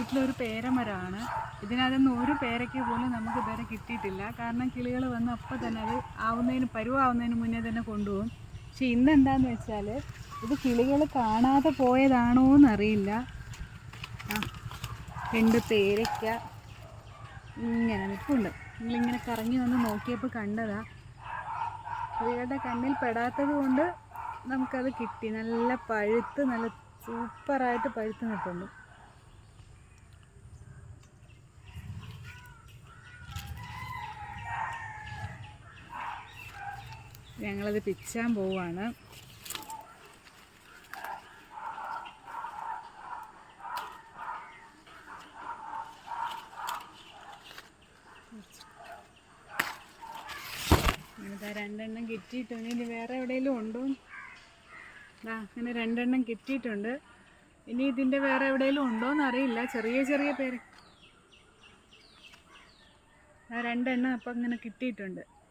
വീട്ടിലൊരു പേരമരമാണ്. ഇതിനകത്തുനിന്ന് ഒരു പേരയ്ക്ക് പോലും നമുക്ക് ഇതുവരെ കിട്ടിയിട്ടില്ല. കാരണം കിളികൾ വന്ന് അപ്പം തന്നെ അത് പരുവാവുന്നതിന് മുന്നേ തന്നെ കൊണ്ടുപോകും. പക്ഷെ ഇന്ന് എന്താണെന്ന് വെച്ചാൽ ഇത് കിളികൾ കാണാതെ പോയതാണോ എന്നറിയില്ല. രണ്ട് പേരയ്ക്ക ഇങ്ങനെ നിൽപ്പുണ്ട്. നമ്മളിങ്ങനെ കറങ്ങി വന്ന് നോക്കിയപ്പോൾ കണ്ടതാ. കിളികളുടെ കണ്ണിൽ പെടാത്തത് കൊണ്ട് നമുക്കത് കിട്ടി. നല്ല പഴുത്ത് നല്ല സൂപ്പറായിട്ട് പഴുത്ത് നിൽപ്പുണ്ട്. ഞങ്ങളത് പിച്ചാൻ പോവാണ്. ഇതാ രണ്ടെണ്ണം കിട്ടിയിട്ടുണ്ട്. ഇനി വേറെ എവിടെയെങ്കിലും ഉണ്ടോ? അങ്ങനെ രണ്ടെണ്ണം കിട്ടിയിട്ടുണ്ട്. ഇനി ഇതിൻ്റെ വേറെ എവിടെയെങ്കിലും ഉണ്ടോയെന്ന് അറിയില്ല. ചെറിയ ചെറിയ പേര് രണ്ടെണ്ണം അപ്പം അങ്ങനെ കിട്ടിയിട്ടുണ്ട്.